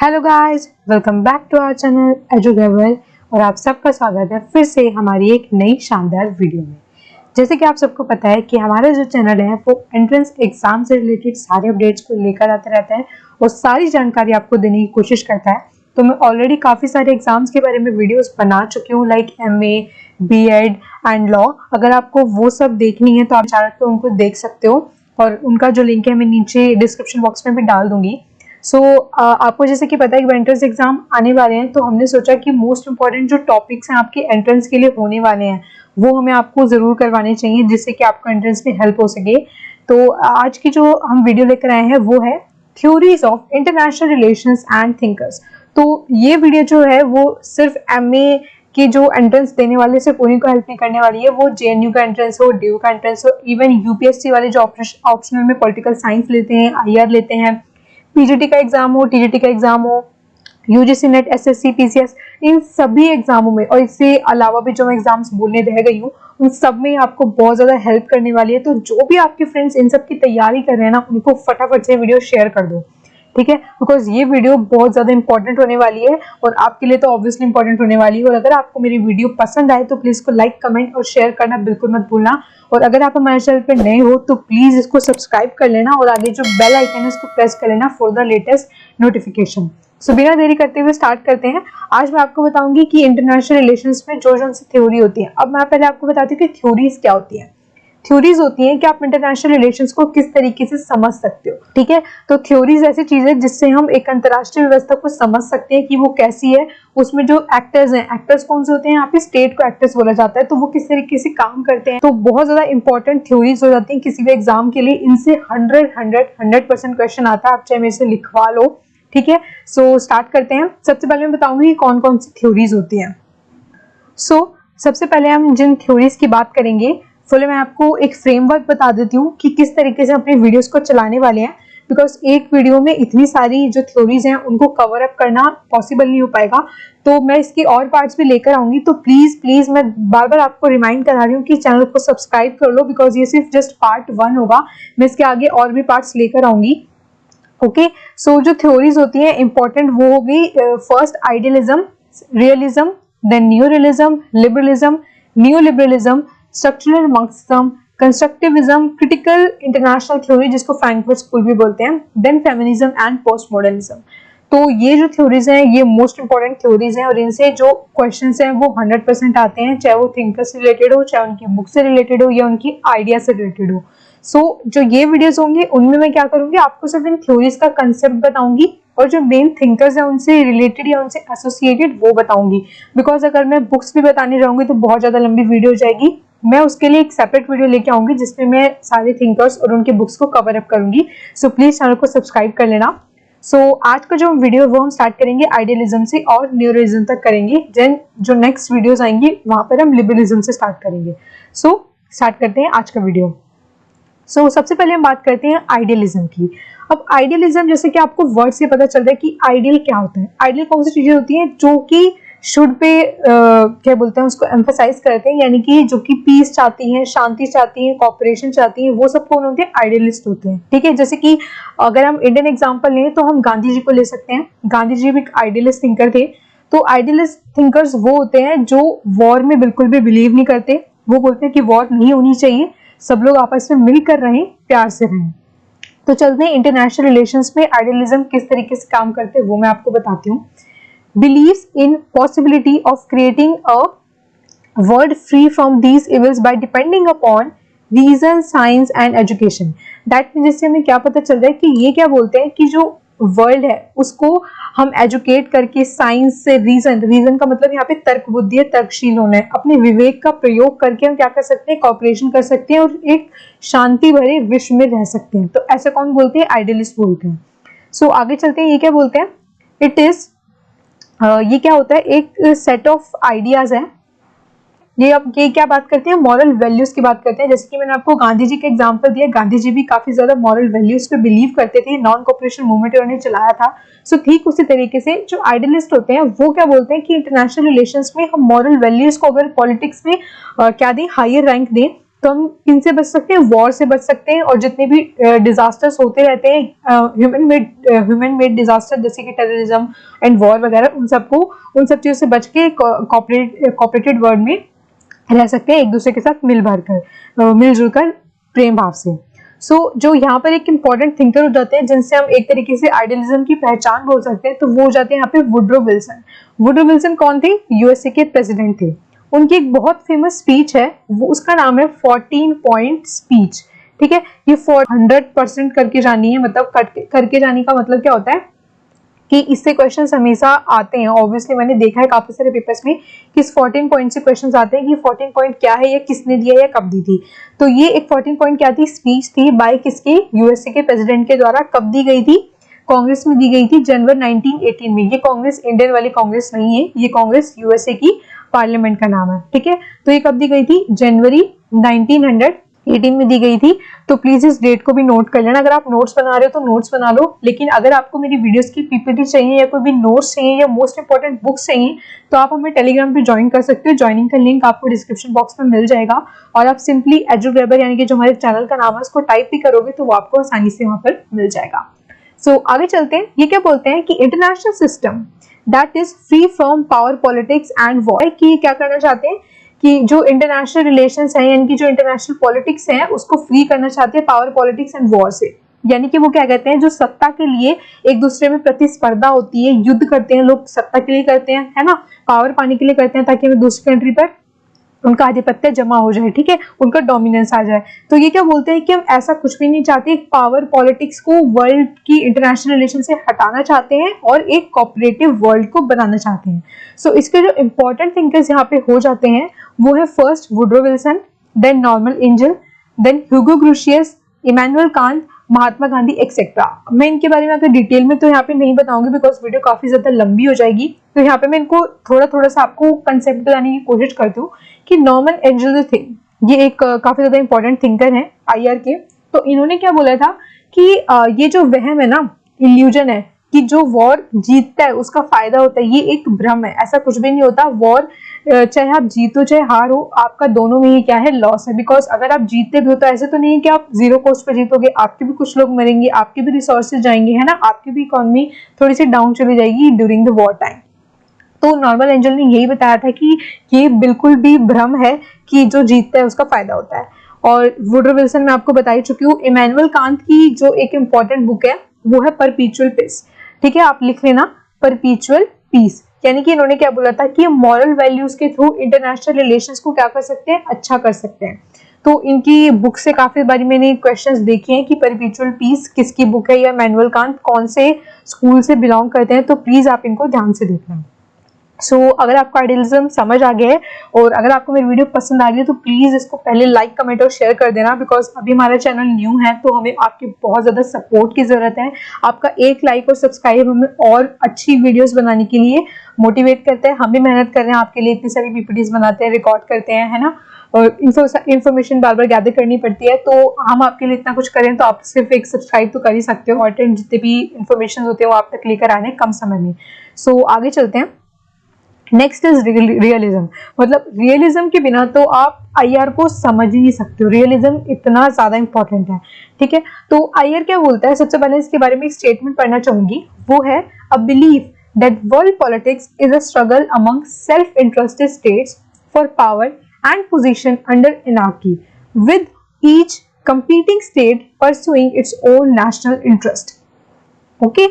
Hello guys, welcome back to our channel Educable और आप सबका स्वागत है फिर से हमारी एक नई शानदार वीडियो में। जैसे कि आप सबको पता है कि हमारा जो चैनल है वो एंट्रेंस एग्जाम से रिलेटेड सारे अपडेट्स को लेकर आता रहता है और सारी जानकारी आपको देने की कोशिश करता है। तो मैं ऑलरेडी काफ़ी सारे एग्जाम्स के बारे में वीडियोस बना चुकी हूँ, like MA, BEd and law. अगर आपको वो सब देखनी है तो आप चाहे तो उनको देख सकते हो और उनका जो लिंक है मैं नीचे डिस्क्रिप्शन बॉक्स में भी डाल दूंगी। आपको जैसे कि पता है कि एंट्रेंस एग्जाम आने वाले हैं, तो हमने सोचा कि मोस्ट इंपॉर्टेंट जो टॉपिक्स हैं आपके एंट्रेंस के लिए होने वाले हैं वो हमें आपको जरूर करवाने चाहिए, जिससे कि आपको एंट्रेंस में हेल्प हो सके। तो आज की जो हम वीडियो लेकर आए हैं वो है theories of international relations and thinkers. तो ये वीडियो जो है वो सिर्फ MA की जो एंट्रेंस देने वाले सिर्फ उन्हीं को हेल्प नहीं करने वाली है, वो JNU का एंट्रेंस हो, DU का एंट्रेंस हो, इवन UPSC वाले जो ऑप्शनल में पॉलिटिकल साइंस लेते हैं, IR लेते हैं, PGT का एग्जाम हो, TGT का एग्जाम हो, UGC नेट, SSC, PCS, इन सभी एग्जामों में और इससे अलावा भी जो मैं एग्जाम्स बोलने रह गई हूँ उन सब में आपको बहुत ज्यादा हेल्प करने वाली है। तो जो भी आपके फ्रेंड्स इन सब की तैयारी कर रहे हैं ना, उनको फटाफट से वीडियो शेयर कर दो, ठीक है, बिकॉज ये वीडियो बहुत ज्यादा इंपॉर्टेंट होने वाली है और आपके लिए तो ऑब्वियसली इंपॉर्टेंट होने वाली है। और अगर आपको मेरी वीडियो पसंद आए तो प्लीज इसको लाइक, कमेंट और शेयर करना बिल्कुल मत भूलना। और अगर आप हमारे चैनल पर नए हो तो प्लीज इसको सब्सक्राइब कर लेना और आगे जो बेल आइकन है उसको प्रेस कर लेना फॉर द लेटेस्ट नोटिफिकेशन। सो बिना देरी करते हुए स्टार्ट करते हैं। आज मैं आपको बताऊंगी कि इंटरनेशनल रिलेशंस में जो जो थ्योरी होती है। अब मैं पहले आपको बताती हूँ कि थ्योरीज क्या होती है। थ्योरीज होती हैं कि आप इंटरनेशनल रिलेशंस को किस तरीके से समझ सकते हो, ठीक है। तो थ्योरीज ऐसी चीज है जिससे हम एक अंतरराष्ट्रीय व्यवस्था को समझ सकते हैं कि वो कैसी है। उसमें जो एक्टर्स हैं, एक्टर्स कौन से होते हैं, यहाँ पे स्टेट को एक्टर्स बोला जाता है, तो वो किस तरीके से काम करते हैं। तो बहुत ज्यादा इंपॉर्टेंट थ्योरीज हो जाती है किसी भी एग्जाम के लिए। इनसे 100% क्वेश्चन आता है, आप चाहे मेरे से लिखवा लो, ठीक है। सो स्टार्ट करते हैं। सबसे पहले मैं बताऊंगी कौन कौन सी थ्योरीज होती हैं। सबसे पहले हम जिन थ्योरीज की बात करेंगे, फिर मैं आपको एक फ्रेमवर्क बता देती हूँ कि किस तरीके से अपने वीडियोस को चलाने वाले हैं, बिकॉज एक वीडियो में इतनी सारी जो थ्योरीज हैं उनको कवर अप करना पॉसिबल नहीं हो पाएगा। तो मैं इसके और पार्ट्स भी लेकर आऊंगी। तो प्लीज प्लीज मैं बार बार आपको रिमाइंड करा रही हूँ कि चैनल को सब्सक्राइब कर लो, बिकॉज ये सिर्फ जस्ट पार्ट 1 होगा। मैं इसके आगे और भी पार्ट्स लेकर आऊंगी। ओके, सो जो थ्योरीज होती है इंपॉर्टेंट वो होगी first idealism, realism, then new realism, liberalism, new liberalism, structural Marxism, constructivism, critical international theory जिसको फ्रैंकफर्ट स्कूल भी बोलते हैं, then feminism and postmodernism. तो ये जो थ्योरीज हैं ये मोस्ट इंपॉर्टेंट थ्योरीज हैं और इनसे जो क्वेश्चंस हैं वो 100% आते हैं, चाहे वो थिंकर से रिलेटेड हो, चाहे उनकी बुक से रिलेटेड हो या उनकी आइडिया से रिलेटेड हो। जो ये वीडियोस होंगे उनमें मैं क्या करूंगी, आपको सिर्फ इन थ्योरीज का कंसेप्ट बताऊंगी और जो मेन थिंकर्स हैं उनसे रिलेटेड या उनसे एसोसिएटेड वो बताऊंगी। बिकॉज अगर मैं बुक्स भी बताने जाऊंगी तो बहुत ज्यादा लंबी वीडियो हो जाएगी। मैं उसके लिए एक सेपरेट वीडियो लेके आऊंगी जिसमें मैं सारे थिंकर्स और उनके बुक्स को कवर अप करूंगी। सो प्लीज चैनल को सब्सक्राइब कर लेना। आज का जो वीडियो वो हम स्टार्ट करेंगे आइडियलिज्म से और न्यूरलिज्म तक करेंगे। देन जो नेक्स्ट वीडियोस आएंगी वहां पर हम लिबरलिज्म से स्टार्ट करेंगे। स्टार्ट करते हैं आज का वीडियो। सबसे पहले हम बात करते हैं आइडियलिज्म की। अब आइडियलिज्म, जैसे कि आपको वर्ड से पता चल रहा है कि आइडियल क्या होता है। आइडियल कौन सी चीजें होती हैं जो कि शुड पे क्या बोलते हैं उसको एम्फसाइज करते हैं, यानी कि जो कि पीस चाहती हैं, शांति चाहती हैं, कॉपरेशन चाहती हैं, वो सब कौन होते हैं, आइडियलिस्ट होते हैं, ठीक है। जैसे कि अगर हम इंडियन एग्जाम्पल लें तो हम गांधी जी को ले सकते हैं। गांधी जी भी एक आइडियलिस्ट थिंकर थे। तो आइडियलिस्ट थिंकर्स वो होते हैं जो वॉर में बिल्कुल भी बिलीव नहीं करते। वो बोलते हैं कि वॉर नहीं होनी चाहिए, सब लोग आपस में मिलकर रहें, प्यार से रहें। तो चलते हैं इंटरनेशनल रिलेशंस में आइडियलिज्म किस तरीके से काम करते हैं वो मैं आपको बताती हूँ। Believes in possibility of creating a world free from these evils by depending upon reason, science and education. That mean जिससे हमें क्या पता चल रहा है कि ये क्या बोलते हैं कि जो वर्ल्ड है उसको हम एजुकेट करके साइंस से, रीजन का मतलब यहाँ पे तर्क बुद्धि है, तर्कशील होना है, अपने विवेक का प्रयोग करके हम क्या कर सकते हैं, कॉपरेशन कर सकते हैं और एक शांति भरे विश्व में रह सकते हैं। तो ऐसे कौन बोलते हैं, आइडियलिस्ट बोलते हैं। आगे चलते हैं। ये क्या बोलते हैं, इट इज ये क्या होता है, एक सेट ऑफ आइडियाज है। ये क्या बात करते हैं, मॉरल वैल्यूज की बात करते हैं। जैसे कि मैंने आपको गांधी जी का एग्जांपल दिया, गांधी जी भी काफी ज्यादा मॉरल वैल्यूज पे बिलीव करते थे, नॉन कॉपरेशन मूवमेंट उन्होंने चलाया था। ठीक उसी तरीके से जो आइडियलिस्ट होते हैं वो क्या बोलते हैं कि इंटरनेशनल रिलेशंस में हम मॉरल वैल्यूज को अगर पॉलिटिक्स में क्या दें, हायर रैंक दें, तो हम इनसे बच सकते हैं, वॉर से बच सकते हैं, और जितने भी डिजास्टर्स होते रहते हैं ह्यूमन मेड डिजास्टर जैसे कि टेररिज्म एंड वॉर वगैरह, उन सब चीजों से बच के कोऑपरेटेड वर्ल्ड में रह सकते हैं, एक दूसरे के साथ मिलजुल कर प्रेम भाव से। जो यहाँ पर एक इम्पॉर्टेंट थिंकर हो जाते हैं जिनसे हम एक तरीके से आइडियलिज्म की पहचान बोल सकते हैं, तो वो हो जाते हैं यहाँ पे वुडरो विल्सन। वुडरो विल्सन कौन थे? यूएसए के प्रेसिडेंट थे। उनकी एक बहुत फेमस स्पीच है, वो उसका नाम है 14 पॉइंट स्पीच। ठीक है, ये 100% करके जानी है, मतलब करके जाने का मतलब क्या होता है कि इससे क्वेश्चंस हमेशा आते हैं। ऑब्वियसली मैंने देखा है काफी सारे पेपर्स में कि इस 14 पॉइंट से क्वेश्चंस आते हैं कि 14 पॉइंट क्या है, या किसने दिया या कब दी थी। तो ये एक 14 पॉइंट क्या थी? स्पीच थी बाय किसकी? यूएसए के प्रेसिडेंट के द्वारा। कब दी गई थी? कांग्रेस में दी गई थी जनवरी 1918 में। ये कांग्रेस इंडियन वाली कांग्रेस नहीं है, ये कांग्रेस यूएसए की पार्लियामेंट का नाम है। ठीक है, तो ये कब दी गई थी? जनवरी 1918 में दी गई थी। तो प्लीज इस डेट को भी नोट कर लेना। अगर आप नोट्स बना रहे हो तो नोट्स बना लो, लेकिन अगर आपको मेरी वीडियोस की पीपीटी चाहिए या कोई भी नोट्स चाहिए या मोस्ट इंपॉर्टेंट बुक्स चाहिए तो आप हमें टेलीग्राम पे ज्वाइन कर सकते हो। ज्वाइनिंग का लिंक आपको डिस्क्रिप्शन बॉक्स में मिल जाएगा, और आप सिंपली एजुग्रेबर यानी कि जो हमारे चैनल का नाम है उसको टाइप भी करोगे तो वो आपको आसानी से वहां पर मिल जाएगा। आगे चलते हैं। ये क्या बोलते हैं कि international system that is free from power politics and war, कि क्या करना चाहते हैं कि जो इंटरनेशनल रिलेशंस हैं यानी कि जो इंटरनेशनल पॉलिटिक्स हैं उसको फ्री करना चाहते हैं पावर पॉलिटिक्स एंड वॉर से। यानी कि वो क्या कहते हैं, जो सत्ता के लिए एक दूसरे में प्रतिस्पर्धा होती है, युद्ध करते हैं लोग, सत्ता के लिए करते हैं, है ना, पावर पाने के लिए करते हैं ताकि हमें दूसरी कंट्री पर उनका आधिपत्य जमा हो जाए, ठीक है, उनका डोमिनेंस आ जाए। तो ये क्या बोलते हैं कि हम ऐसा कुछ भी नहीं चाहते, पावर पॉलिटिक्स को वर्ल्ड की इंटरनेशनल रिलेशन से हटाना चाहते हैं और एक कोऑपरेटिव वर्ल्ड को बनाना चाहते हैं। इसके जो इंपॉर्टेंट थिंकर्स यहाँ पे हो जाते हैं वो है first Woodrow Wilson, then Norman Angell, then Hugo Grotius, Immanuel Kant, Mahatma Gandhi etcetera. मैं इनके बारे में अगर डिटेल में तो यहाँ पे नहीं बताऊंगी बिकॉज वीडियो काफी ज्यादा लंबी हो जाएगी। तो यहाँ पे मैं इनको थोड़ा सा आपको कंसेप्ट बताने की कोशिश करती हूँ कि नॉर्मन एंजल जो थे ये एक काफी ज्यादा इंपॉर्टेंट थिंकर है आईआर के। तो इन्होंने क्या बोला था कि ये जो वहम है ना, इल्यूजन है कि जो वॉर जीतता है उसका फायदा होता है, ये एक भ्रम है, ऐसा कुछ भी नहीं होता। वॉर चाहे आप जीतो चाहे हार हो, आपका दोनों में ही क्या है, लॉस है। बिकॉज अगर आप जीतते भी हो तो ऐसे तो नहीं है कि आप जीरो कॉस्ट पे जीतोगे, आपके भी कुछ लोग मरेंगे, आपके भी रिसोर्सेज जाएंगे, है ना, आपकी भी इकोनॉमी थोड़ी सी डाउन चली जाएगी ड्यूरिंग द वॉर टाइम। तो नॉर्मन एंजल ने यही बताया था कि ये बिल्कुल भी भ्रम है कि जो जीतता है उसका फायदा होता है। और वुडरो विल्सन मैं आपको बता ही चुकी हूँ। इमैनुअल कांत की जो एक इंपॉर्टेंट बुक है वो है परपीचुअल पीस। ठीक है, आप लिख लेना परपीचुअल पीस। यानी कि इन्होंने क्या बोला था कि मॉरल वैल्यूज के थ्रू इंटरनेशनल रिलेशंस को क्या कर सकते हैं, अच्छा कर सकते हैं। तो इनकी बुक से काफी बारी मैंने क्वेश्चंस देखे हैं कि परपीचुअल पीस किसकी बुक है या इमैनुअल कांत कौन से स्कूल से बिलोंग करते हैं। तो प्लीज आप इनको ध्यान से देखना। अगर आपको आइडियलिज्म समझ आ गया है और अगर आपको मेरी वीडियो पसंद आ रही है तो प्लीज इसको पहले लाइक, कमेंट और शेयर कर देना। बिकॉज अभी हमारा चैनल न्यू है तो हमें आपकी बहुत ज्यादा सपोर्ट की जरूरत है। आपका एक लाइक और सब्सक्राइब हमें और अच्छी वीडियोस बनाने के लिए मोटिवेट करता है। हम भी मेहनत कर रहे हैं आपके लिए, इतनी सारी पीपीटीज बनाते हैं, रिकॉर्ड करते हैं, है ना, और इन्फॉर्मेशन बार बार गैदर करनी पड़ती है। तो हम आपके लिए इतना कुछ करें तो आप सिर्फ एक सब्सक्राइब तो कर ही सकते हो। और जितने भी इन्फॉर्मेशन होते हैं वो आप तक लेकर आने कम समय में। आगे चलते हैं। Next is realism. मतलब रियलिज्म के बिना तो आप आईआर को समझ ही नहीं सकते हो, रियलिज्म इतना ज्यादा इंपॉर्टेंट है। ठीक है, तो आईआर क्या बोलता है, सबसे पहले इसके बारे में एक स्टेटमेंट पढ़ना चाहूंगी। वो है a belief that world politics is a struggle among self interested states for power and position under anarchy with each competing state pursuing its own national interest. Okay,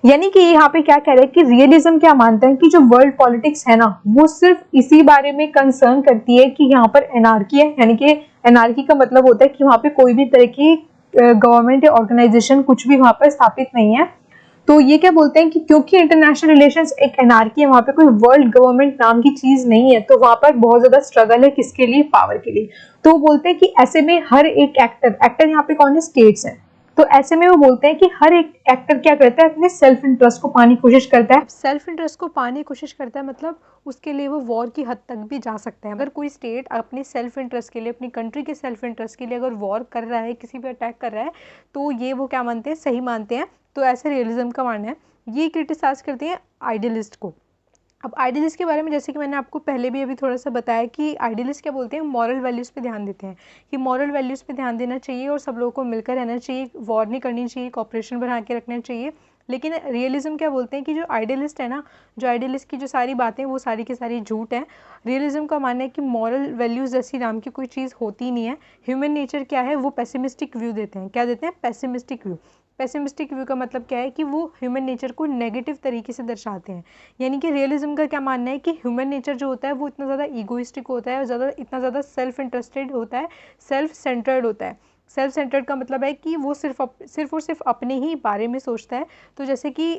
यानी कि यहाँ पे क्या कह रहे हैं कि रियलिज्म क्या मानते हैं कि जो वर्ल्ड पॉलिटिक्स है ना वो सिर्फ इसी बारे में कंसर्न करती है कि यहाँ पर एनार्की है। यानी कि एनार्की का मतलब होता है कि वहाँ पे कोई भी तरह की गवर्नमेंट या ऑर्गेनाइजेशन कुछ भी वहाँ पर स्थापित नहीं है। तो ये क्या बोलते हैं कि क्योंकि इंटरनेशनल रिलेशंस एक एनार्की है, वहाँ पे कोई वर्ल्ड गवर्नमेंट नाम की चीज नहीं है, तो वहाँ पर बहुत ज्यादा स्ट्रगल है किसके लिए, पावर के लिए। तो वो बोलते हैं कि ऐसे में हर एक एक्टर यहाँ पे कौन है, स्टेट्स है। तो ऐसे में वो बोलते हैं कि हर एक एक्टर क्या करता है, अपने सेल्फ इंटरेस्ट को पाने की कोशिश करता है। सेल्फ इंटरेस्ट को पाने की कोशिश करता है मतलब उसके लिए वो वॉर की हद तक भी जा सकते हैं। अगर कोई स्टेट अपने सेल्फ इंटरेस्ट के लिए, अपनी कंट्री के सेल्फ इंटरेस्ट के लिए अगर वॉर कर रहा है, किसी पे अटैक कर रहा है, तो ये वो क्या मानते हैं, सही मानते हैं। तो ऐसे रियलिज्म का मानना है। ये क्रिटिसाइज करते हैं आइडियलिस्ट को। अब आइडियलिस्ट के बारे में जैसे कि मैंने आपको पहले भी अभी थोड़ा सा बताया कि आइडियलिस्ट क्या बोलते हैं, मॉरल वैल्यूज़ पे ध्यान देते हैं कि मॉरल वैल्यूज़ पे ध्यान देना चाहिए और सब लोगों को मिलकर रहना चाहिए, वॉर नहीं करनी चाहिए, कॉपरेशन बना के रखना चाहिए। लेकिन रियलिज्म क्या बोलते हैं कि जो आइडियलिस्ट है ना, जो आइडियलिस्ट की जो सारी बातें वो सारी की सारी झूठ है। रियलिज्म का मानना है कि मॉरल वैल्यूज़ जैसी नाम की कोई चीज़ होती नहीं है। ह्यूमन नेचर क्या है, वो पेसिमिस्टिक व्यू देते हैं। क्या देते हैं? Pessimistic view. पेसिमिस्टिक व्यू का मतलब क्या है कि वो ह्यूमन नेचर को नेगेटिव तरीके से दर्शाते हैं। यानी कि रियलिज्म का क्या मानना है कि ह्यूमन नेचर जो होता है वो इतना ज़्यादा ईगोइस्टिक होता है, इतना ज़्यादा सेल्फ इंटरेस्टेड होता है, सेल्फ सेंटर्ड होता है। सेल्फ सेंटर्ड का मतलब है कि वो सिर्फ और सिर्फ अपने ही बारे में सोचता है। तो जैसे कि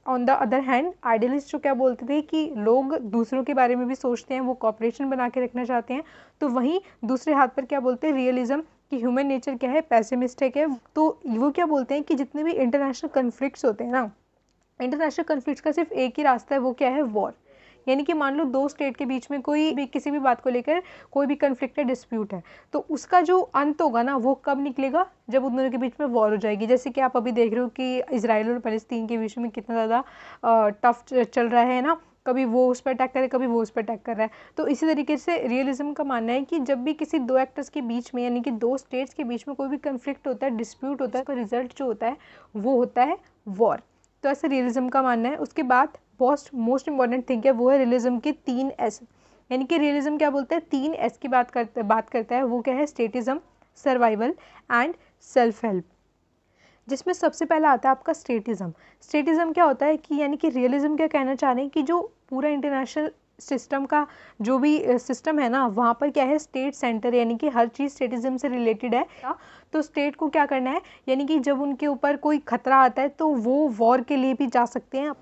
on the other hand idealist जो क्या बोलते थे कि लोग दूसरों के बारे में भी सोचते हैं, वो कॉपरेशन बना के रखना चाहते हैं। तो वहीं दूसरे हाथ पर क्या बोलते हैं रियलिज्म कि ह्यूमन नेचर क्या है, पेसिमिस्टिक है। तो वो क्या बोलते हैं कि जितने भी इंटरनेशनल कन्फ्लिक्ट्स होते हैं ना, इंटरनेशनल कन्फ्लिक्ट्स का सिर्फ एक ही रास्ता है, वो क्या है? वॉर। यानी कि मान लो दो स्टेट के बीच में कोई भी किसी भी बात को लेकर कोई भी कन्फ्लिक्ट है, डिस्प्यूट है, तो उसका जो अंत होगा ना वो कब निकलेगा? जब उन दोनों के बीच में वॉर हो जाएगी। जैसे कि आप अभी देख रहे हो कि इजराइल और फ़लस्तीन के बीच में कितना ज़्यादा टफ चल रहा है ना, कभी वो उस पर अटैक कर रहा है, कभी वो उस पर अटैक कर रहा है। तो इसी तरीके से रियलिज्म का मानना है कि जब भी किसी दो एक्टर्स के बीच में यानी कि दो स्टेट्स के बीच में कोई भी कन्फ्लिक्ट होता है, डिस्प्यूट होता है, तो रिजल्ट जो होता है वो होता है वॉर। तो ऐसे रियलिज्म का मानना है। उसके बाद मोस्ट इंपॉर्टेंट थिंग है वो है रियलिज्म के 3 एस। यानी कि रियलिज्म क्या बोलते हैं? 3 एस की बात करता है। वो क्या है? Statism, survival and self help. जिसमें सबसे पहला आता है आपका स्टेटिज्म। स्टेटिज्म क्या होता है कि यानी कि रियलिज्म क्या कहना चाह रहे हैं कि जो पूरा इंटरनेशनल सिस्टम का जो भी सिस्टम है ना, वहाँ पर क्या है? स्टेट सेंटर, यानी कि हर चीज़ स्टेटिज्म से रिलेटेड है। तो स्टेट को क्या करना है, यानी कि जब उनके ऊपर कोई खतरा आता है तो वो वॉर के लिए भी जा सकते हैं।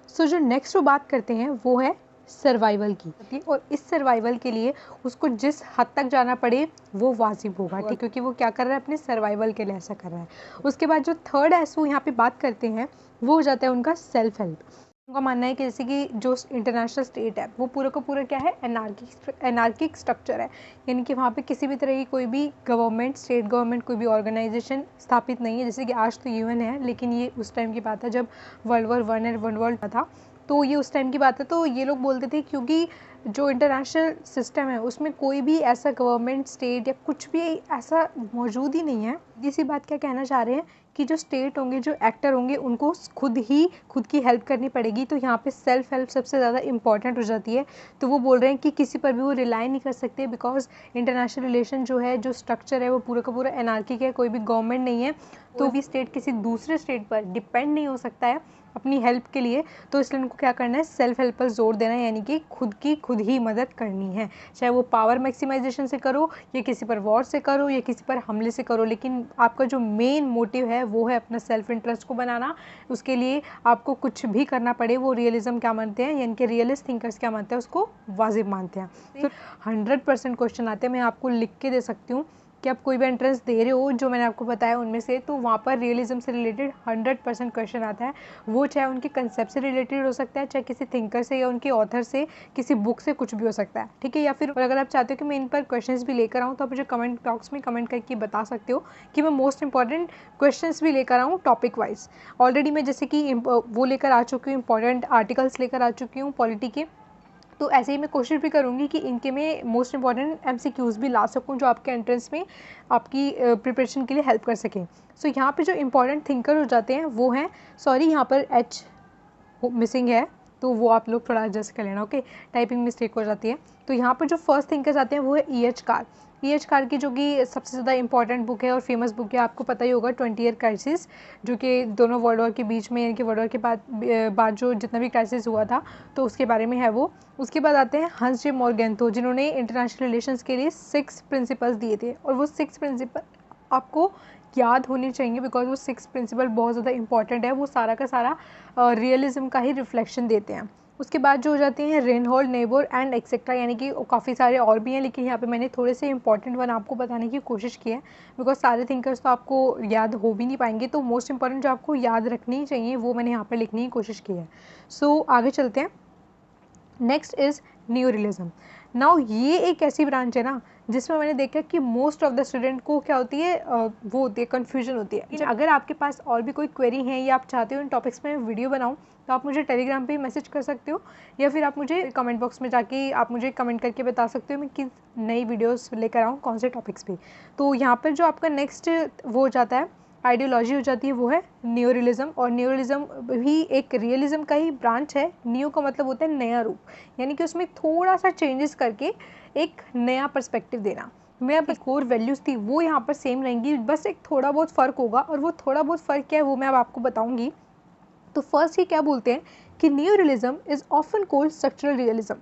सो जो नेक्स्ट वो बात करते हैं वो है सर्वाइवल की, और इस सर्वाइवल के लिए उसको जिस हद तक जाना पड़े वो वाजिब होगा, ठीक, क्योंकि वो क्या कर रहा है? अपने सर्वाइवल के लिए ऐसा कर रहा है। उसके बाद जो थर्ड एस वो यहाँ पे बात करते हैं वो हो जाता है उनका सेल्फ हेल्प। उनका मानना है कि जैसे कि जो इंटरनेशनल स्टेट है वो पूरा का पूरा क्या है? एनार्किक स्ट्रक्चर है। यानी कि वहाँ पे किसी भी तरह की कोई भी गवर्नमेंट, स्टेट गवर्नमेंट, कोई भी ऑर्गेनाइजेशन स्थापित नहीं है। जैसे कि आज तो यूएन है, लेकिन ये उस टाइम की बात है जब वर्ल्ड वॉर 1 और वर्ल्ड वॉर था, तो ये उस टाइम की बात है। तो ये लोग बोलते थे क्योंकि जो इंटरनेशनल सिस्टम है उसमें कोई भी ऐसा गवर्नमेंट, स्टेट या कुछ भी ऐसा मौजूद ही नहीं है। इसी बात क्या कहना चाह रहे हैं कि जो स्टेट होंगे, जो एक्टर होंगे, उनको खुद की हेल्प करनी पड़ेगी। तो यहाँ पे सेल्फ हेल्प सबसे ज़्यादा इंपॉर्टेंट हो जाती है। तो वो बोल रहे हैं कि किसी पर भी वो रिलाई नहीं कर सकते, बिकॉज इंटरनेशनल रिलेशन जो है, जो स्ट्रक्चर है, वो पूरा का पूरा एनार्किक है, कोई भी गवर्नमेंट नहीं है। तो भी स्टेट किसी दूसरे स्टेट पर डिपेंड नहीं हो सकता है अपनी हेल्प के लिए। तो इसलिए उनको क्या करना है? सेल्फ हेल्प पर जोर देना है, यानी कि खुद ही मदद करनी है। चाहे वो पावर मैक्सिमाइजेशन से करो, या किसी पर वॉर से करो, या किसी पर हमले से करो, लेकिन आपका जो मेन मोटिव है वो है अपना सेल्फ इंटरेस्ट को बनाना। उसके लिए आपको कुछ भी करना पड़े, वो रियलिज्म क्या मानते हैं, यानी कि रियलिस्ट थिंकर्स क्या मानते हैं? उसको वाजिब मानते हैं। तो 100% क्वेश्चन आते हैं, मैं आपको लिख के दे सकती हूँ कि आप कोई भी एंट्रेंस दे रहे हो जो मैंने आपको बताया उनमें से, तो वहाँ पर रियलिज्म से रिलेटेड 100% क्वेश्चन आता है। वो चाहे उनके कंसेप्ट से रिलेटेड हो सकता है, चाहे किसी थिंकर से या उनके ऑथर से, किसी बुक से, कुछ भी हो सकता है, ठीक है। या फिर अगर आप चाहते हो कि मैं इन पर क्वेश्चंस भी लेकर आऊँ तो आप मुझे कमेंट बॉक्स में कमेंट करके बता सकते हो कि मैं मोस्ट इंपॉर्टेंट क्वेश्चंस भी लेकर आऊँ टॉपिक वाइज। ऑलरेडी मैं जैसे कि वो लेकर आ चुकी हूँ, इंपॉर्टेंट आर्टिकल्स लेकर आ चुकी हूँ पॉलिटी के। तो ऐसे ही मैं कोशिश भी करूँगी कि इनके में मोस्ट इंपॉर्टेंट एमसीक्यूज़ भी ला सकूँ जो आपके एंट्रेंस में आपकी प्रिपरेशन के लिए हेल्प कर सकें। सो यहाँ पे जो इंपॉर्टेंट थिंकर हो जाते हैं वो हैं, सॉरी यहाँ पर एच मिसिंग है, तो वो आप लोग थोड़ा एडजस्ट कर लेना, ओके, टाइपिंग मिस्टेक हो जाती है। तो यहाँ पर जो फर्स्ट थिंकर्स आते हैं वो है ई.एच. कार। ई.एच. कार की जो कि सबसे ज़्यादा इंपॉर्टेंट बुक है और फेमस बुक है, आपको पता ही होगा, 20 ईयर क्राइसिस, जो कि दोनों वर्ल्ड वॉर के बीच में, यानी कि वर्ल्ड वॉर के बाद जो जितना भी क्राइसिस हुआ था तो उसके बारे में है वो। उसके बाद आते हैं हंस जे मॉर्गेंथो, जिन्होंने इंटरनेशनल रिलेशंस के लिए 6 प्रिंसिपल्स दिए थे, और वो 6 प्रिंसिपल आपको याद होनी चाहिए, बिकॉज वो 6 प्रिंसिपल बहुत ज़्यादा इंपॉर्टेंट है। वो सारा का सारा रियलिज्म का ही रिफ्लेक्शन देते हैं। उसके बाद जो हो जाते हैं रेनहोल्ड, नेबोर एंड एक्सेट्रा, यानी कि काफ़ी सारे और भी हैं, लेकिन यहाँ पे मैंने थोड़े से इंपॉर्टेंट वन आपको बताने की कोशिश की है, बिकॉज सारे थिंकर्स तो आपको याद हो भी नहीं पाएंगे। तो मोस्ट इंपॉर्टेंट जो आपको याद रखनी चाहिए वो मैंने यहाँ पर लिखने की कोशिश की है। सो आगे चलते हैं। Next is new realism. Now ये एक ऐसी ब्रांच है ना जिसमें मैंने देखा कि मोस्ट ऑफ द स्टूडेंट को क्या होती है, वो होती है, कन्फ्यूजन होती है। अगर आपके पास और भी कोई क्वेरी है या आप चाहते हो इन टॉपिक्स में वीडियो बनाऊं तो आप मुझे टेलीग्राम पे मैसेज कर सकते हो, या फिर आप मुझे कमेंट बॉक्स में जाके आप मुझे कमेंट करके बता सकते हो मैं किस नई वीडियोस लेकर आऊँ, कौन से टॉपिक्स पे। तो यहाँ पर जो आपका नेक्स्ट वो हो जाता है, आइडियोलॉजी हो जाती है, वो है न्यूरियलिज्म। और न्यूरियलिज्म भी एक रियलिज्म का ही ब्रांच है। न्यू का मतलब होता है नया रूप, यानी कि उसमें थोड़ा सा चेंजेस करके एक नया पर्सपेक्टिव देना। मेरा अपनी कोर वैल्यूज़ थी वो यहाँ पर सेम रहेंगी, बस एक थोड़ा बहुत फ़र्क होगा, और वो थोड़ा बहुत फ़र्क क्या है वो मैं अब आपको बताऊँगी। तो फर्स्ट ये क्या बोलते हैं कि new realism is often called structural realism.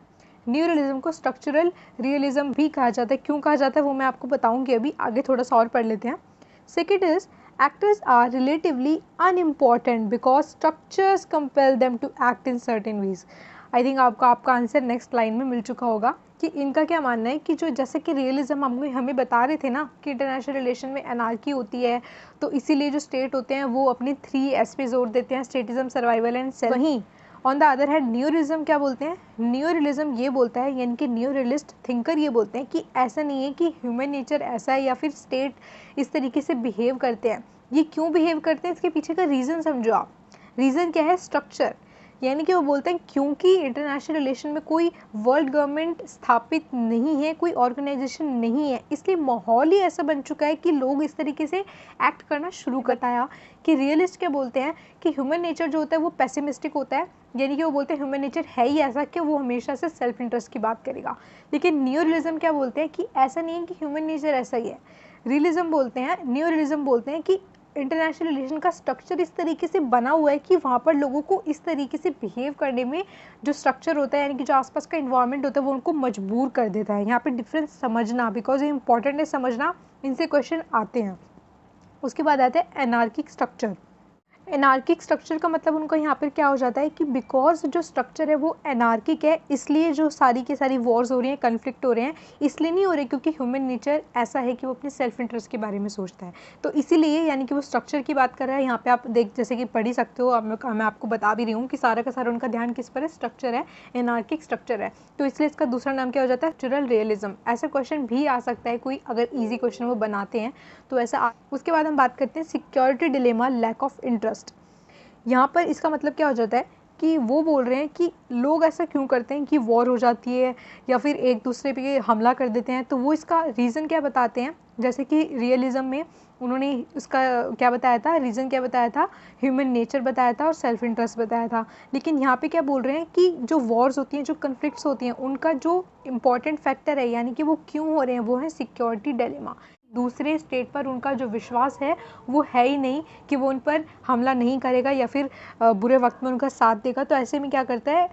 New realism को स्ट्रक्चरल रियलिज्म भी कहा जाता है। क्यों कहा जाता है वो मैं आपको बताऊँगी, अभी आगे थोड़ा सा और पढ़ लेते हैं। Second is actors are relatively unimportant because structures compel them to act in certain ways। I think आपका आंसर नेक्स्ट लाइन में मिल चुका होगा कि इनका क्या मानना है कि जो जैसे कि रियलिज्म हमें बता रहे थे ना कि इंटरनेशनल रिलेशन में एनार्की होती है, तो इसीलिए जो स्टेट होते हैं वो अपनी 3S पे जोर देते हैं, स्टेटिज्म, सर्वाइवल एंड सेल्फ। वहीं on the other hand new realism क्या बोलते हैं, न्यू रियलिज्म ये बोलता है, यानी कि न्यू रियलिस्ट थिंकर ये बोलते हैं कि ऐसा नहीं है कि ह्यूमन नेचर ऐसा है या फिर स्टेट इस तरीके से बिहेव करते हैं। ये क्यों बिहेव करते हैं इसके पीछे का रीज़न समझो आप। रीज़न क्या है, स्ट्रक्चर। यानी कि वो बोलते हैं क्योंकि इंटरनेशनल रिलेशन में कोई वर्ल्ड गवर्नमेंट स्थापित नहीं है, कोई ऑर्गेनाइजेशन नहीं है, इसलिए माहौल ही ऐसा बन चुका है कि लोग इस तरीके से एक्ट करना शुरू करता है। कि रियलिस्ट क्या बोलते हैं कि ह्यूमन नेचर जो होता है वो पेसिमिस्टिक होता है, यानी कि वो बोलते हैं ह्यूमन नेचर है ही ऐसा कि वो हमेशा से सेल्फ इंटरेस्ट की बात करेगा। लेकिन न्यू रियलिज्म क्या बोलते हैं कि ऐसा नहीं है कि ह्यूमन नेचर ऐसा ही है। रियलिज्म बोलते हैं, न्यू रियलिज्म बोलते हैं कि इंटरनेशनल रिलेशन का स्ट्रक्चर इस तरीके से बना हुआ है कि वहाँ पर लोगों को इस तरीके से बिहेव करने में जो स्ट्रक्चर होता है, यानी कि जो आसपास का इन्वायरमेंट होता है वो उनको मजबूर कर देता है। यहाँ पे डिफरेंस समझना, बिकॉज ये इंपॉर्टेंट है समझना, इनसे क्वेश्चन आते हैं। उसके बाद आते हैं एनार्किक स्ट्रक्चर। एनार्किक स्ट्रक्चर का मतलब उनका यहाँ पर क्या हो जाता है कि बिकॉज जो स्ट्रक्चर है वो एनार्किक है, इसलिए जो सारी की सारी वॉर्स हो रही हैं, कन्फ्लिक्ट हो रहे हैं, इसलिए नहीं हो रहे क्योंकि ह्यूमन नेचर ऐसा है कि वो अपने सेल्फ इंटरेस्ट के बारे में सोचता है। तो इसीलिए यानी कि वो स्ट्रक्चर की बात कर रहा है यहाँ पे। आप देख जैसे कि पढ़ ही सकते हो, मैं आपको बता भी रही हूँ कि सारा का सारा उनका ध्यान किस पर है, स्ट्रक्चर है, एनार्किक स्ट्रक्चर है। तो इसलिए इसका दूसरा नाम क्या हो जाता है, स्ट्रक्चरल रियलिज्म। ऐसा क्वेश्चन भी आ सकता है कोई, अगर ईजी क्वेश्चन वो बनाते हैं तो ऐसा। उसके बाद हम बात करते हैं security dilemma, lack of interest. यहाँ पर इसका मतलब क्या हो जाता है कि वो बोल रहे हैं कि लोग ऐसा क्यों करते हैं कि वॉर हो जाती है या फिर एक दूसरे पे हमला कर देते हैं। तो वो इसका रीज़न क्या बताते हैं, जैसे कि रियलिज्म में उन्होंने उसका क्या बताया था, रीज़न क्या बताया था, ह्यूमन नेचर बताया था और सेल्फ इंटरेस्ट बताया था। लेकिन यहाँ पे क्या बोल रहे हैं कि जो वॉर्स होती हैं, जो कन्फ्लिक्ट्स होती हैं, उनका जो इम्पॉर्टेंट फैक्टर है, यानी कि वो क्यों हो रहे हैं, वो है सिक्योरिटी डिलेमा। दूसरे स्टेट पर उनका जो विश्वास है वो है ही नहीं कि वो उन पर हमला नहीं करेगा या फिर बुरे वक्त में उनका साथ देगा। तो ऐसे में क्या करता है,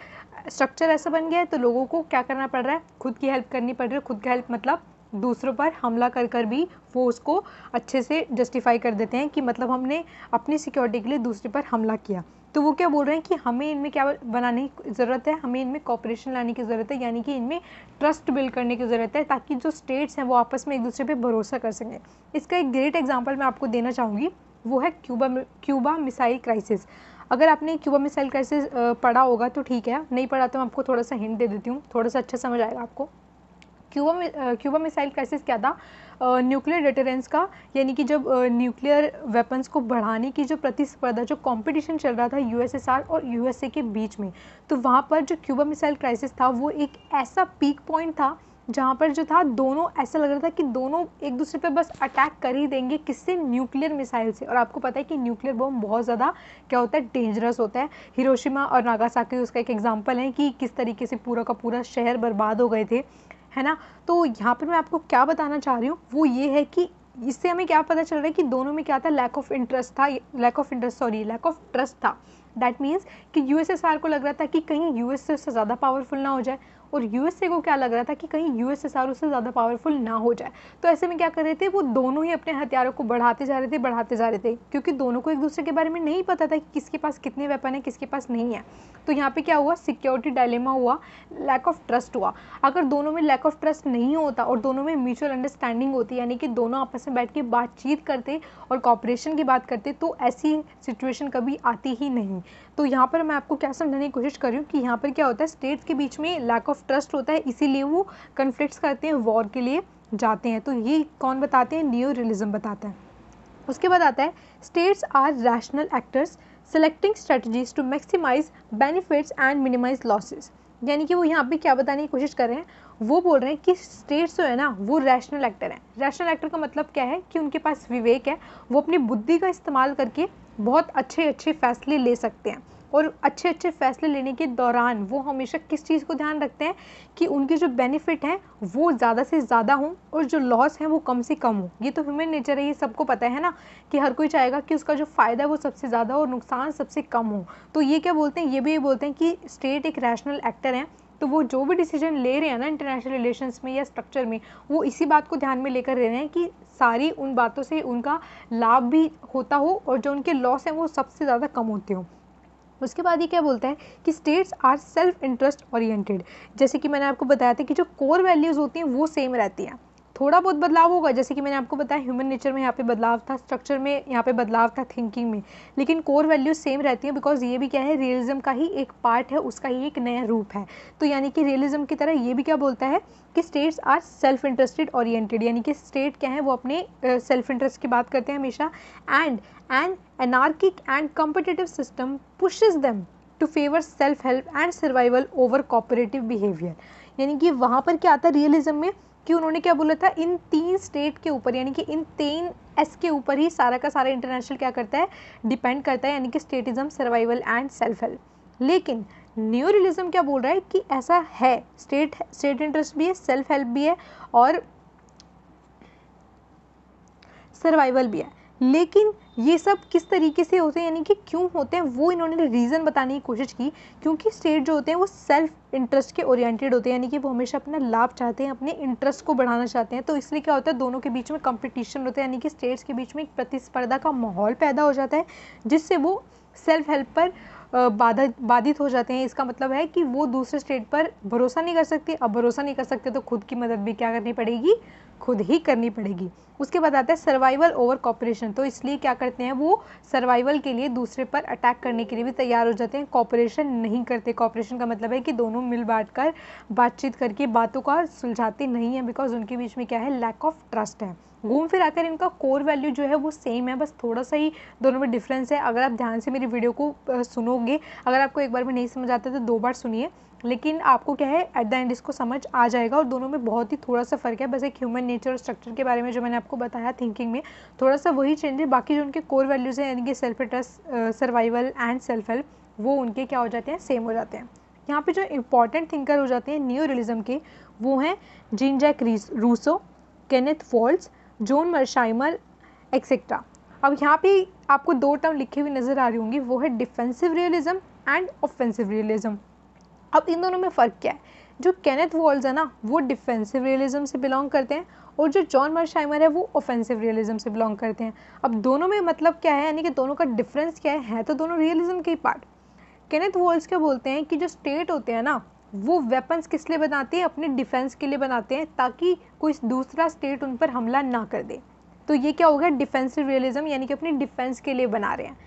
स्ट्रक्चर ऐसा बन गया है तो लोगों को क्या करना पड़ रहा है, खुद की हेल्प करनी पड़ रही है। खुद की हेल्प मतलब दूसरों पर हमला कर कर भी वो उसको अच्छे से जस्टिफाई कर देते हैं कि मतलब हमने अपनी सिक्योरिटी के लिए दूसरे पर हमला किया। तो वो क्या बोल रहे हैं कि हमें इनमें क्या बनाने की ज़रूरत है, हमें इनमें कॉपरेशन लाने की ज़रूरत है, यानी कि इनमें ट्रस्ट बिल्ड करने की ज़रूरत है, ताकि जो स्टेट्स हैं वो आपस में एक दूसरे पे भरोसा कर सकें। इसका एक ग्रेट एग्जांपल मैं आपको देना चाहूँगी, वो है क्यूबा मिसाइल क्राइसिस। अगर आपने क्यूबा मिसाइल क्राइसिस पढ़ा होगा तो ठीक है, नहीं पढ़ा तो मैं आपको थोड़ा सा हिंट दे देती हूँ, थोड़ा सा अच्छा समझ आएगा आपको। क्यूबा मिसाइल क्राइसिस क्या था, न्यूक्लियर डिटरेंस का, यानी कि जब न्यूक्लियर वेपन्स को बढ़ाने की जो प्रतिस्पर्धा, जो कंपटीशन चल रहा था यूएसएसआर और यूएसए के बीच में, तो वहाँ पर जो क्यूबा मिसाइल क्राइसिस था वो एक ऐसा पीक पॉइंट था जहाँ पर जो था दोनों ऐसा लग रहा था कि दोनों एक दूसरे पे बस अटैक कर ही देंगे, किससे, न्यूक्लियर मिसाइल से। और आपको पता है कि न्यूक्लियर बम बहुत ज़्यादा क्या होता है, डेंजरस होता है। हिरोशिमा और नागासाकी उसका एक एग्जाम्पल है कि किस तरीके से पूरा का पूरा शहर बर्बाद हो गए थे, है ना। तो यहाँ पर मैं आपको क्या बताना चाह रही हूँ वो ये है कि इससे हमें क्या पता चल रहा है कि दोनों में क्या था, लैक ऑफ ट्रस्ट था। दैट मीन्स कि यूएसएसआर को लग रहा था कि कहीं यूएसए उससे ज़्यादा पावरफुल ना हो जाए, और यूएसए को क्या लग रहा था कि कहीं यूएसएसआर उससे ज़्यादा पावरफुल ना हो जाए। तो ऐसे में क्या कर रहे थे, वो दोनों ही अपने हथियारों को बढ़ाते जा रहे थे, क्योंकि दोनों को एक दूसरे के बारे में नहीं पता था कि किसके पास कितने वेपन है, किसके पास नहीं है। तो यहाँ पे क्या हुआ, सिक्योरिटी डायलेमा हुआ, लैक ऑफ ट्रस्ट हुआ। अगर दोनों में लैक ऑफ ट्रस्ट नहीं होता और दोनों में म्यूचुअल अंडरस्टैंडिंग होती, यानी कि दोनों आपस में बैठ के बातचीत करते और कॉपरेशन की बात करते, तो ऐसी सिचुएशन कभी आती ही नहीं। तो यहाँ पर मैं आपको क्या समझाने की कोशिश कर रही हूँ कि यहाँ पर क्या होता है, स्टेट्स के बीच में लैक ऑफ ट्रस्ट होता है, इसीलिए वो कन्फ्लिक्ट्स करते हैं वॉर के लिए। जाते हैं। तो ये कौन बताते हैं? नियो रियलिज्म बताता है। उसके बाद आता है states are rational actors selecting strategies to maximise benefits and minimise losses. यानी कि वो यहाँ पे क्या बताने की कोशिश कर रहे हैं, वो बोल रहे हैं कि स्टेट्स जो है ना वो रैशनल एक्टर हैं। रैशनल एक्टर का मतलब क्या है कि उनके पास विवेक है, वो अपनी बुद्धि का इस्तेमाल करके बहुत अच्छे अच्छे फैसले ले सकते हैं। और अच्छे अच्छे फैसले लेने के दौरान वो हमेशा किस चीज़ को ध्यान रखते हैं कि उनके जो बेनिफिट हैं वो ज़्यादा से ज़्यादा हों और जो लॉस हैं वो कम से कम हो। ये तो ह्यूमन नेचर है, ये सबको पता है ना कि हर कोई चाहेगा कि उसका जो फ़ायदा है वो सबसे ज़्यादा और नुकसान सबसे कम हो। तो ये क्या बोलते हैं, ये भी ये बोलते हैं कि स्टेट एक रैशनल एक्टर है, तो वो जो भी डिसीजन ले रहे हैं ना इंटरनेशनल रिलेशंस में या स्ट्रक्चर में, वो इसी बात को ध्यान में लेकर ले रहे हैं कि सारी उन बातों से उनका लाभ भी होता हो और जो उनके लॉस हैं वो सबसे ज़्यादा कम होते हो। उसके बाद ये क्या बोलता है कि states are self interest oriented. जैसे कि मैंने आपको बताया था कि जो कोर वैल्यूज़ होती हैं वो सेम रहती हैं, थोड़ा बहुत बदलाव होगा, जैसे कि मैंने आपको बताया ह्यूमन नेचर में यहाँ पे बदलाव था, स्ट्रक्चर में यहाँ पे बदलाव था, थिंकिंग में, लेकिन कोर वैल्यूज सेम रहती हैं बिकॉज ये भी क्या है, रियलिज्म का ही एक पार्ट है, उसका ही एक नया रूप है। तो यानी कि रियलिज्म की तरह ये भी क्या बोलता है कि states are self interested oriented, यानी कि स्टेट क्या है वो अपने सेल्फ इंटरेस्ट की बात करते हैं हमेशा। And an anarchic and competitive system pushes them to favor self help and survival over cooperative behavior। यानी कि वहाँ पर क्या आता है रियलिज्म में कि उन्होंने क्या बोला था, इन 3 स्टेट के ऊपर यानी कि इन 3 एस के ऊपर ही सारा का सारा इंटरनेशनल क्या करता है, डिपेंड करता है, यानी कि statism, survival and self help. लेकिन न्यू रियलिज्म क्या बोल रहा है कि ऐसा है, स्टेट इंटरेस्ट भी है, सेल्फ हेल्प भी है और सर्वाइवल भी है, लेकिन ये सब किस तरीके से होते हैं यानी कि क्यों होते हैं वो इन्होंने रीज़न बताने की कोशिश की। क्योंकि स्टेट जो होते हैं वो सेल्फ इंटरेस्ट के ओरिएंटेड होते हैं, यानी कि वो हमेशा अपना लाभ चाहते हैं, अपने इंटरेस्ट को बढ़ाना चाहते हैं। तो इसलिए क्या होता है, दोनों के बीच में कंपटीशन होता है, यानी कि स्टेट्स के बीच में एक प्रतिस्पर्धा का माहौल पैदा हो जाता है जिससे वो सेल्फ हेल्प पर बाधित हो जाते हैं। इसका मतलब है कि वो दूसरे स्टेट पर भरोसा नहीं कर सकते। अब भरोसा नहीं कर सकते तो खुद की मदद भी क्या करनी पड़ेगी, खुद ही करनी पड़ेगी। उसके बाद आता है सर्वाइवल ओवर कॉपरेशन। तो इसलिए क्या करते हैं, वो सर्वाइवल के लिए दूसरे पर अटैक करने के लिए भी तैयार हो जाते हैं, कॉपरेशन नहीं करते। कॉपरेशन का मतलब है कि दोनों मिल बांट कर बातचीत करके बातों का सुलझाते नहीं है, बिकॉज उनके बीच में क्या है, लैक ऑफ ट्रस्ट है। घूम फिर आकर इनका कोर वैल्यू जो है वो सेम है, बस थोड़ा सा ही दोनों में डिफरेंस है। अगर आप ध्यान से मेरी वीडियो को सुनोगे, अगर आपको एक बार में नहीं समझ आता तो 2 बार सुनिए, लेकिन आपको क्या है एट द एंड इसको समझ आ जाएगा। और दोनों में बहुत ही थोड़ा सा फ़र्क है, बस एक ह्यूमन नेचर और स्ट्रक्चर के बारे में जो मैंने आपको बताया थिंकिंग में थोड़ा सा वही चेंज है। बाकी जो उनके कोर वैल्यूज़ हैं यानी कि self interest, survival and self help, वो उनके क्या हो जाते हैं, सेम हो जाते हैं। यहाँ पे जो इंपॉर्टेंट थिंकर हो जाते हैं न्यू रियलिज्म के, वो हैं Jean Jacques Rousseau, Kenneth Waltz, John Mearsheimer etcetera. अब यहाँ पे आपको 2 टर्म लिखे हुए नज़र आ रही होंगी, वो है defensive realism and offensive realism. अब इन दोनों में फ़र्क क्या है, जो केनेथ वॉल्ट्ज है ना वो डिफेंसिव रियलिज्म से बिलोंग करते हैं और जो जॉन मर्शाइमर है वो ऑफेंसिव रियलिज्म से बिलोंग करते हैं। अब दोनों में मतलब क्या है, यानी कि दोनों का डिफरेंस क्या है तो दोनों रियलिज्म के ही पार्ट। केनेथ वॉल्ट्ज क्या बोलते हैं कि जो स्टेट होते हैं ना वो वेपन्स किस लिए बनाते हैं, अपने डिफेंस के लिए बनाते हैं, ताकि कोई दूसरा स्टेट उन पर हमला ना कर दे। तो ये क्या हो गया, डिफेंसिव रियलिज्म, यानी कि अपनी डिफेंस के लिए बना रहे हैं।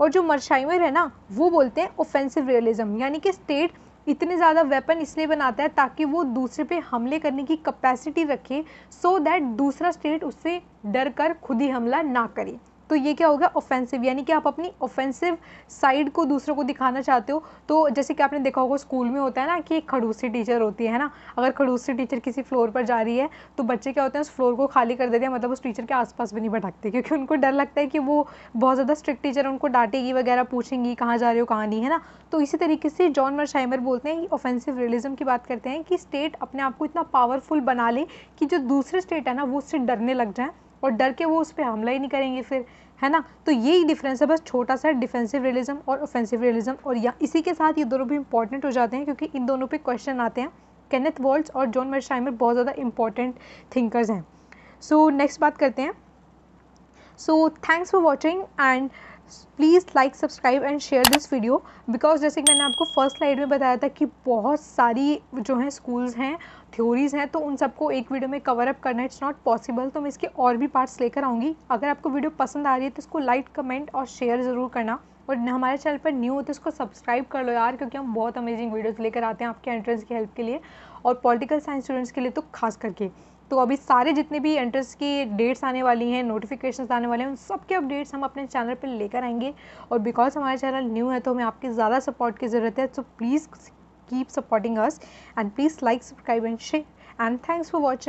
और जो मर्शाइमर है ना वो बोलते हैं ऑफेंसिव रियलिज्म, यानी कि स्टेट इतने ज़्यादा वेपन इसलिए बनाता है ताकि वो दूसरे पे हमले करने की कैपेसिटी रखे, सो दैट दूसरा स्टेट उससे डर कर खुद ही हमला ना करे। तो ये क्या होगा, ऑफेंसिव, यानी कि आप अपनी ऑफेंसिव साइड को दूसरों को दिखाना चाहते हो। तो जैसे कि आपने देखा होगा स्कूल में होता है ना कि एक खड़ूसी टीचर होती है ना, अगर खड़ूसी टीचर किसी फ्लोर पर जा रही है तो बच्चे क्या होते हैं उस फ्लोर को खाली कर देते हैं, मतलब उस टीचर के आसपास भी नहीं भटकते, क्योंकि उनको डर लगता है कि वो बहुत ज़्यादा स्ट्रिक्ट टीचर है, उनको डांटेगी वगैरह, पूछेंगी कहाँ जा रहे हो कहाँ नहीं, है ना। तो इसी तरीके से जॉन मर्शाइमर बोलते हैं, ऑफेंसिव रियलिज्म की बात करते हैं कि स्टेट अपने आप को इतना पावरफुल बना ले कि जो दूसरे स्टेट है ना वो उससे डरने लग जाए और डर के वो उस पर हमला ही नहीं करेंगे फिर, है ना। तो यही डिफरेंस है बस छोटा सा, डिफेंसिव रियलिज्म और ऑफेंसिव रियलिज्म। और या इसी के साथ ये दोनों भी इंपॉर्टेंट हो जाते हैं क्योंकि इन दोनों पे क्वेश्चन आते हैं। केनेथ वॉल्ट्ज और जॉन मर्शाइमर बहुत ज़्यादा इंपॉर्टेंट थिंकर्स हैं। सो नेक्स्ट बात करते हैं। So thanks for watching and please like, subscribe and share this video, because जैसे कि मैंने आपको फर्स्ट स्लाइड में बताया था कि बहुत सारी जो हैं स्कूल्स हैं, थ्योरीज़ हैं, तो उन सबको एक वीडियो में कवर अप करना इट्स नॉट पॉसिबल। तो मैं इसके और भी पार्ट्स लेकर आऊँगी। अगर आपको वीडियो पसंद आ रही है तो इसको लाइक, कमेंट और शेयर ज़रूर करना। और हमारे चैनल पर न्यू हो तो इसको सब्सक्राइब कर लो यार, क्योंकि हम बहुत अमेजिंग वीडियोज़ लेकर आते हैं आपके एंट्रेंस की हेल्प के लिए और पॉलिटिकल साइंस स्टूडेंट्स के लिए तो खास करके। तो अभी सारे जितने भी एंट्रेंस की डेट्स आने वाली हैं, नोटिफिकेशंस आने वाले हैं, उन सब के अपडेट्स हम अपने चैनल पर लेकर आएंगे। और बिकॉज हमारा चैनल न्यू है तो हमें आपकी ज़्यादा सपोर्ट की ज़रूरत है, so please keep supporting us and please like, subscribe and share, and thanks for watching.